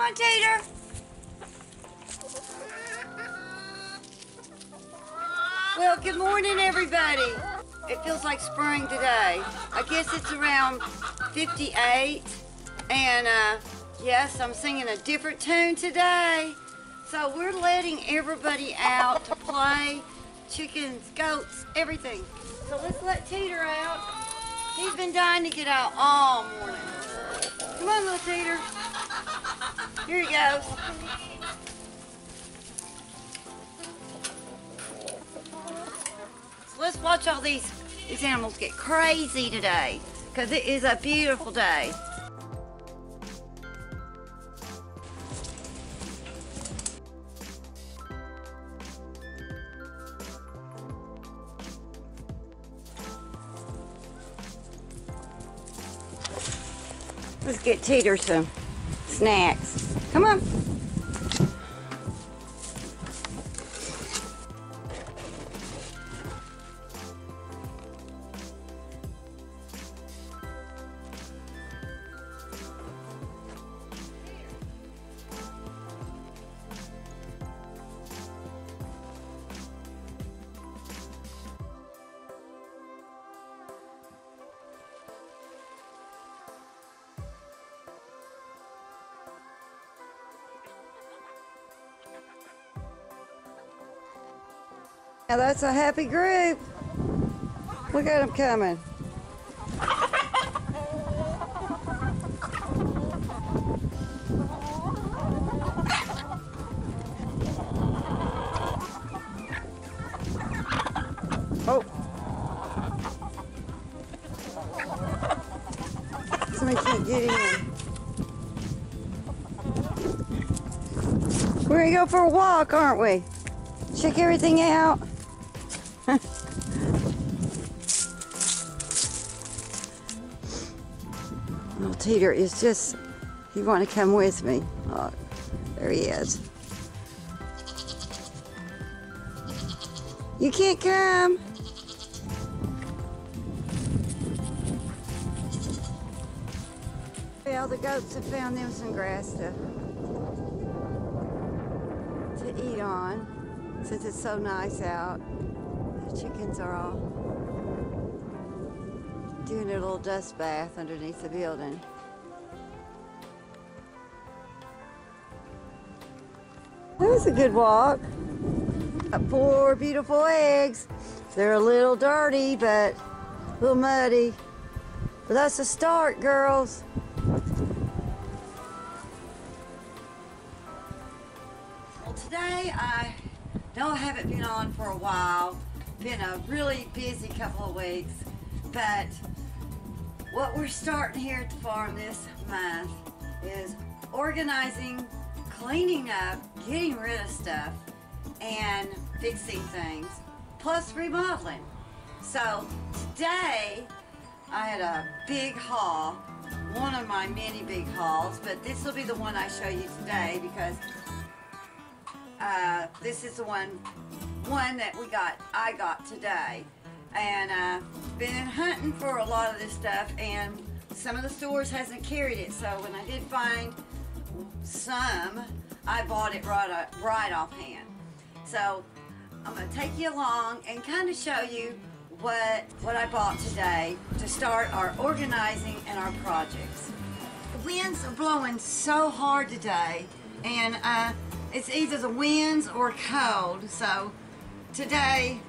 on, Tater. Well, good morning, everybody. It feels like spring today. I guess it's around 58. And yes, I'm singing a different tune today. So we're letting everybody out to play. Chickens, goats, everything. So let's let Teeter out. He's been dying to get out all morning. Come on, little Teeter. Here he goes. So let's watch all these animals get crazy today, because it is a beautiful day. Let's get Teeter some snacks. Come on. Now that's a happy group. Look at them coming. Oh. Somebody can't get in. We're gonna go for a walk, aren't we? Check everything out. Little Teeter is just, he want to come with me. Oh, there he is. You can't come. Well, the goats have found them some grass to eat on, since it's so nice out. The chickens are all doing a little dust bath underneath the building. That was a good walk. Got 4 beautiful eggs. They're a little dirty, but a little muddy. But that's a start, girls. Well, today I haven't been on for a while. Been a really busy couple of weeks, but what we're starting here at the farm this month is organizing, cleaning up, getting rid of stuff, and fixing things, plus remodeling. So today I had a big haul, one of my many big hauls, but this will be the one I show you today because this is the one that I got today. And been hunting for a lot of this stuff, and some of the stores hasn't carried it, so when I did find some, I bought it right offhand. So I'm going to take you along and kind of show you what I bought today to start our organizing and our projects. The winds are blowing so hard today, and it's either the winds or cold, so today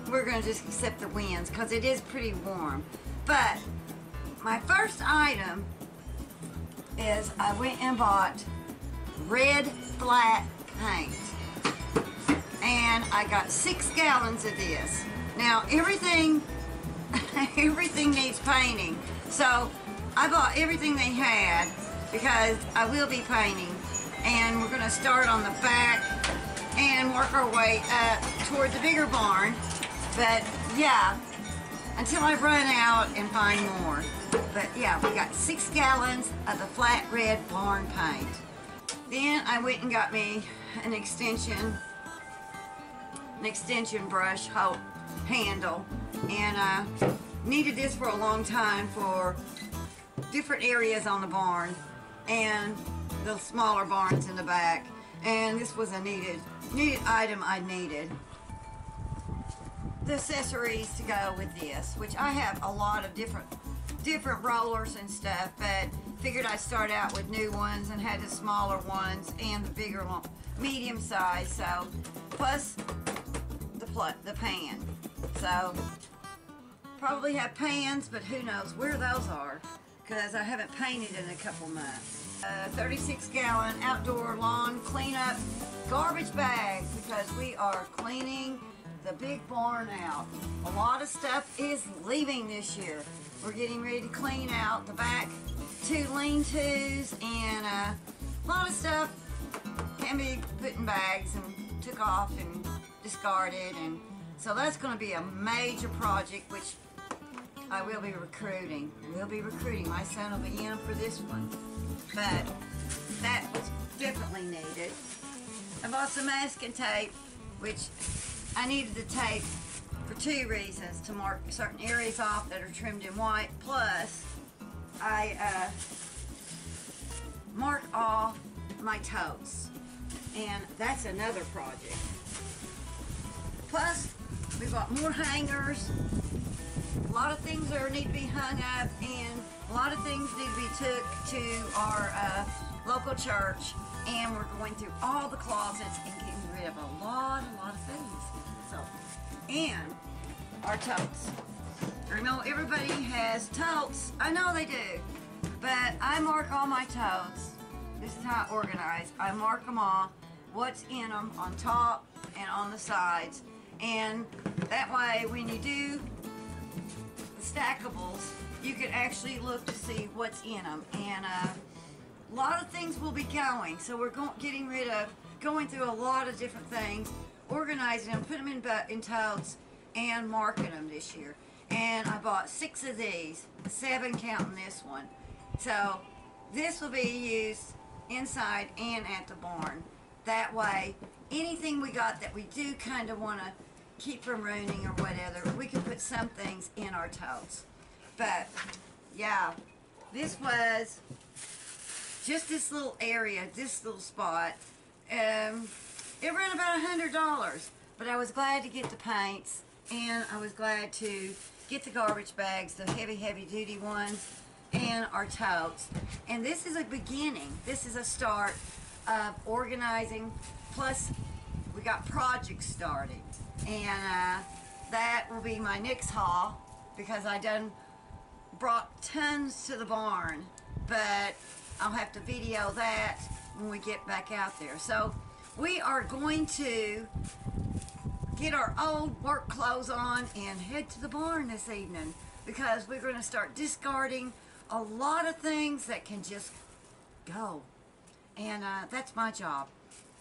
we're going to just accept the winds because it is pretty warm. But my first item is I went and bought red flat paint, and I got 6 gallons of this. Now everything needs painting, so I bought everything they had because I will be painting, and we're going to start on the back and work our way up toward the bigger barn. But yeah, until I run out and find more. But yeah, we got 6 gallons of the flat red barn paint. Then I went and got me an extension brush handle, and I needed this for a long time for different areas on the barn. And the smaller barns in the back. And this was a needed item I needed. The accessories to go with this, which I have a lot of different rollers and stuff, but figured I'd start out with new ones and had the smaller ones and the bigger one, medium size. So plus the pan. So probably have pans, but who knows where those are, because I haven't painted in a couple months. 36-gallon outdoor lawn cleanup garbage bags, because we are cleaning the big barn out. A lot of stuff is leaving this year. We're getting ready to clean out the back 2 lean-tos, and a lot of stuff can be put in bags and took off and discarded, and so that's going to be a major project, which I will be recruiting. My son will be in for this one. But that was definitely needed. I bought some masking tape, which I needed the tape for 2 reasons: to mark certain areas off that are trimmed in white, plus I mark off my totes, and that's another project. Plus we bought more hangers. A lot of things need to be hung up, and a lot of things need to be took to our local church, and we're going through all the closets and getting rid of a lot of things. So, and our totes. I know everybody has totes. I know they do, but I mark all my totes. This is how I organize. I mark them all, what's in them on top and on the sides, and that way when you do the stackables, you can actually look to see what's in them. And a lot of things will be going, so we're going through a lot of different things, organizing them, put them in totes, and marking them this year. And I bought 6 of these, 7 counting this one. So this will be used inside and at the barn. That way, anything we got that we do kind of want to keep from ruining or whatever, we can put some things in our totes. But yeah, this was just this little area, this little spot. It ran about $100, but I was glad to get the paints, and I was glad to get the garbage bags, the heavy duty ones, and our totes. And this is a beginning. This is a start of organizing. Plus, we got projects starting, and that will be my next haul, because I done brought tons to the barn, but I'll have to video that when we get back out there. So we are going to get our old work clothes on and head to the barn this evening, because we're going to start discarding a lot of things that can just go. And that's my job.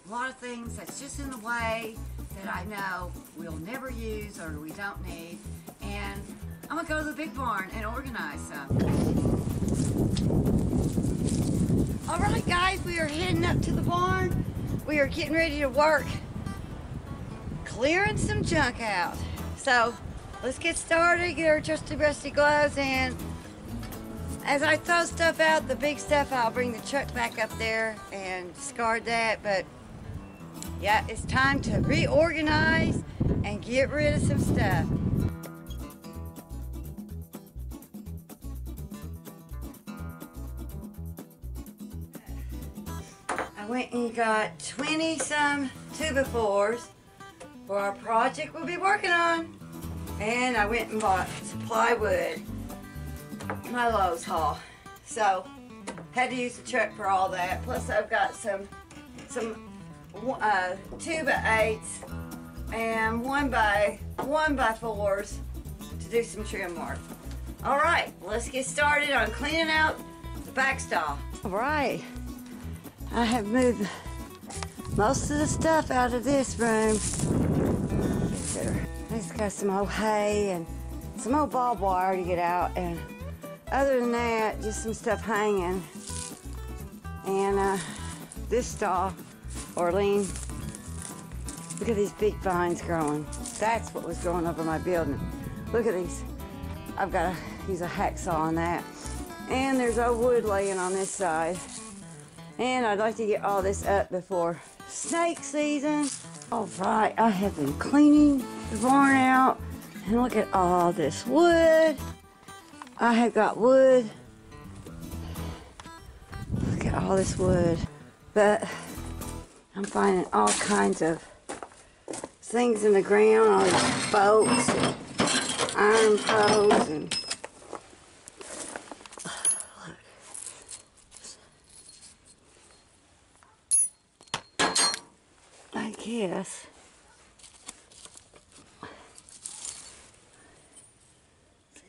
A lot of things that's just in the way that I know we'll never use or we don't need. And I'm going to go to the big barn and organize some. Alright guys, we are heading up to the barn. We are getting ready to work clearing some junk out. So let's get started, get our trusty rusty gloves, and as I throw stuff out, the big stuff, I'll bring the truck back up there and discard that. But yeah, it's time to reorganize and get rid of some stuff. I went and got 20-some 2x4s for our project we'll be working on. And I went and bought some plywood, my Lowe's haul. So, had to use the truck for all that. Plus I've got some 2x8s and 1x4s to do some trim work. Alright, let's get started on cleaning out the back stall. Alright, I have moved most of the stuff out of this room. It's got some old hay and some old barbed wire to get out, and other than that, just some stuff hanging. And this stall, Orlean, look at these big vines growing. That's what was growing over my building. Look at these. I've got to use a hacksaw on that. And there's old wood laying on this side. And I'd like to get all this up before snake season. All right, I have been cleaning the barn out. And look at all this wood. I have got wood. Look at all this wood. But I'm finding all kinds of things in the ground. All these bolts and iron poles and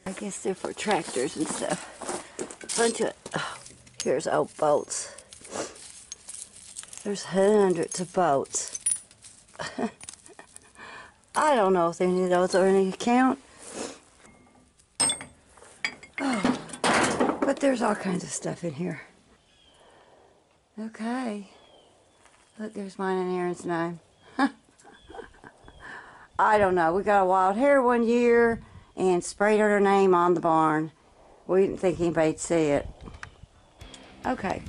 I guess they're for tractors and stuff. Bunch of, oh, here's old bolts. There's hundreds of bolts. I don't know if any of those are any account. Oh, but there's all kinds of stuff in here. Okay. Look, there's mine and Aaron's name. I don't know. We got a wild hare one year and sprayed her name on the barn. We didn't think anybody'd see it. Okay.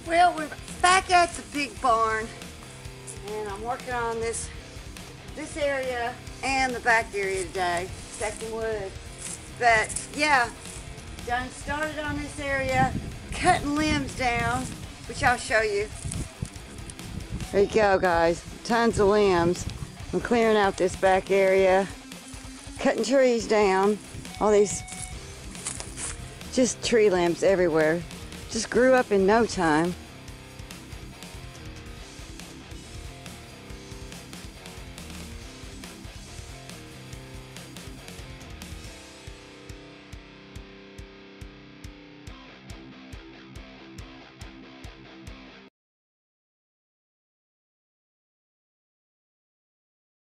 Well, we're back at the big barn, and I'm working on this area and the back area today, stacking wood. But yeah, done started on this area, cutting limbs down, which I'll show you. There you go, guys, tons of limbs. I'm clearing out this back area, cutting trees down, all these just tree limbs everywhere. Just grew up in no time.